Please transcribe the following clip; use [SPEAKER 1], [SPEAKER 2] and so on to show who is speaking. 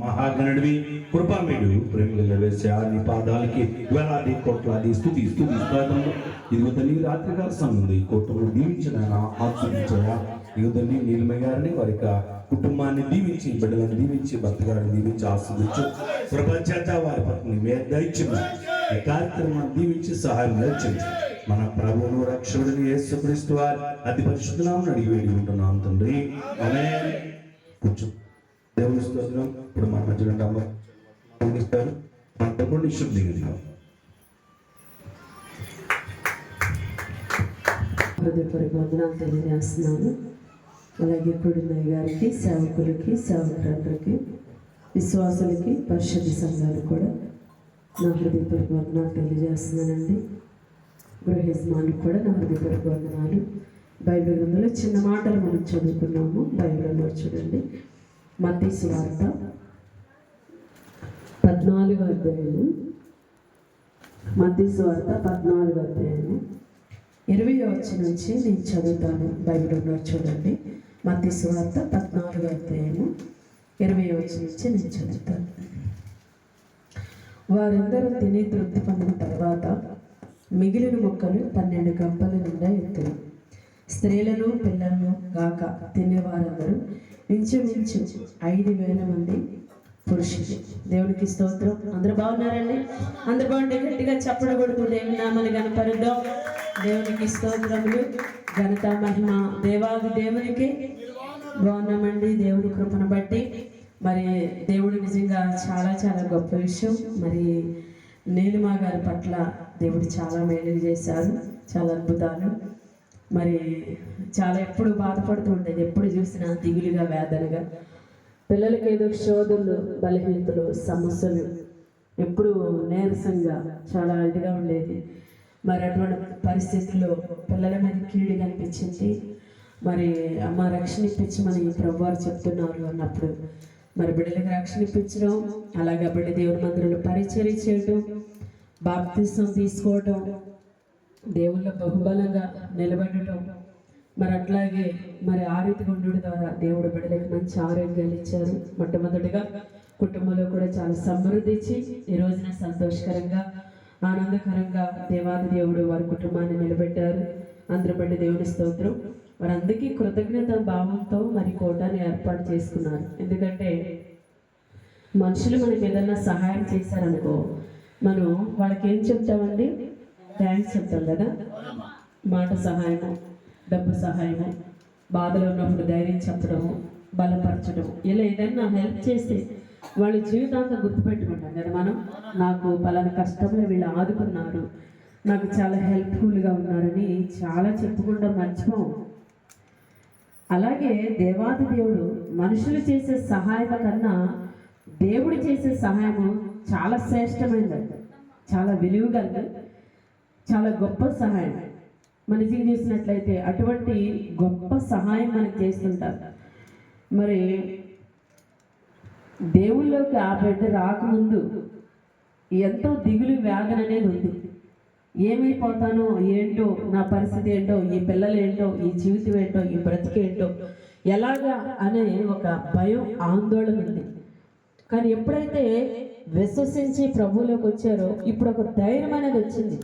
[SPEAKER 1] మహాగణుడివి కృపామేడు ప్రేమల వేసే నీ పాదాలకి వేలాది కోట్లాది స్థుతి స్తోత్రములు. ఇదిగో తల్లి రాత్రికాల సమయం ఈ కోటను దీవించిన ఆస్వాదించాయా. ఇదిగో తల్లి నీలిమయ్య గారిని వారి కుటుంబాన్ని దీవించి, బిడ్డలను దీవించి, భర్త గారిని దీవించి ఆస్వాదించు. ప్రపంచంత వారి పట్ల మీద దయచిన ఈ కార్యక్రమాన్ని దీవించి సహాయం దయచింది. మన ప్రభువును రక్షకుడిని యేసుక్రీస్తు వారి అతి పరిశుద్ధ నామమున అడిగి వేడి ఉంటున్నాం తండ్రి, ఆమేన్. కూర్చో. దేవుని స్తోత్రం. ఇప్పుడు మన మధ్యలో అందిస్తారు. మన తప్పుడు నిశ్శబ్దంగా
[SPEAKER 2] హృదయపూర్వక వందనాలు తెలియజేస్తున్నాను. అలాగే కుటుంబయ్య గారికి, సేవకులకి, సేవకులందరికీ, విశ్వాసులకి, పరిశుద్ధ సంఘాలు కూడా నా హృదయపూర్వక వందనాలు తెలియజేస్తున్నానండి. గృహ యజమానులకు కూడా నా హృదయపూర్వక వందనాలు. బైబిల్ గ్రంథంలో చిన్న మాటలు మనం చదువుకున్నాము. బైబిల్లో చూడండి, మత్తయి సువార్త 14వ అధ్యాయము, మత్తయి సువార్త 14వ అధ్యాయము 20వ వచనం నుంచి నేను చదువుతాను. బైబిల్లో చూడండి, మత్తయి సువార్త 14వ అధ్యాయము 20వ వచనం నుంచి నేను చదువుతాను. వారందరూ తిని తృప్తి పొందిన తర్వాత మిగిలిన ముక్కలు 12 గంపల నిండా ఎత్తులు. స్త్రీలను పిల్లలను గాక తినేవారందరూ ఇంచుమించు 5,000 మంది పురుషులు. దేవునికి స్తోత్రం. అందరూ బాగున్నారండి? అందరూ బాగుంటే గట్టిగా చప్పడగొడుతూ దేవుని నామాన్ని కనపరుద్దాం. దేవునికి స్తోత్రములు, ఘనత, మహిమ దేవాది దేవునికి. బాగున్నామండి దేవుడి కృపను బట్టి. మరి దేవుడు నిజంగా చాలా చాలా గొప్ప విషయం. మరి నీలిమా గారి పట్ల దేవుడు చాలా మేలు చేశారు, చాలా అద్భుతాలు. మరి చాలా ఎప్పుడు బాధపడుతూ ఉండేది, ఎప్పుడు చూసినా దిగులుగా, వేదనగా, పిల్లలకి ఏదో శోధనలు, బలహీనతలు, సమస్యలు, ఎప్పుడు నీరసంగా చాలా ఇదిగా ఉండేది. మరి అటువంటి పరిస్థితుల్లో పిల్లల మీద కీడు కనిపించింది. మరి అమ్మ రక్షణ ఇప్పించమని ప్రభువారు చెప్తున్నారు అన్నప్పుడు మరి బిడ్డలకు రక్షణ ఇప్పించడం, అలాగే బిడ్డ దేవుని మందిరంలో పరిచర్య చేయడం, బాప్తిసం తీసుకోవడం, దేవుళ్ళ బహుబలంగా నిలబడటం, మరి అట్లాగే మరి ఆ రీతిగా ఉండడం ద్వారా దేవుడు బిడ్డలకు మంచి ఆరోగ్యాలు ఇచ్చారు. మొట్టమొదటిగా కుటుంబంలో కూడా చాలా సమృద్ధి ఇచ్చి ఈ రోజున సంతోషకరంగా, ఆనందకరంగా దేవాది దేవుడు వారి కుటుంబాన్ని నిలబెట్టారు. అందరూ బట్టి దేవుని స్తోత్రం. వారందరికీ కృతజ్ఞత భావంతో మరి కోటాన్ని ఏర్పాటు చేసుకున్నారు. ఎందుకంటే మనుషులు మనకి ఏదన్నా సహాయం చేశారనుకో, మనం వాళ్ళకి ఏం చెప్తామండి? థ్యాంక్స్ చెప్తాం కదా. మాట సహాయము, డబ్బు సహాయము, బాధలో ఉన్నప్పుడు ధైర్యం చెప్పడము, బలపరచడము, ఇలా ఏదైనా హెల్ప్ చేస్తే వాళ్ళ జీవితాంతం గుర్తుపెట్టుకుంటాం కదా మనం. నాకు పలానా కష్టంలో వీళ్ళు ఆదుకున్నారు, నాకు చాలా హెల్ప్ఫుల్గా ఉన్నారని చాలా చెప్పుకుంటూ మర్చిపోం. అలాగే దేవాది దేవుడు మనుషులు చేసే సహాయం కన్నా దేవుడు చేసే సహాయము చాలా శ్రేష్టమైనది, చాలా విలువగలది, చాలా గొప్ప సహాయం. మన నిజంగా చేసినట్లయితే అటువంటి గొప్ప సహాయం మనకు చేస్తుంటారు. మరి దేవుళ్ళలోకి ఆ బిడ్డ రాకముందు ఎంతో దిగులు, వేదన అనేది ఉంది. ఏమైపోతానో ఏంటో, నా పరిస్థితి ఏంటో, ఈ పిల్లలు ఏంటో, ఈ జీవితం ఏంటో, ఈ బ్రతికేంటో, ఎలాగా అనే ఒక భయం, ఆందోళన ఉంది. కానీ ఎప్పుడైతే విశ్వసించి ప్రభువులోకి వచ్చారో ఇప్పుడు ఒక ధైర్యం అనేది వచ్చింది.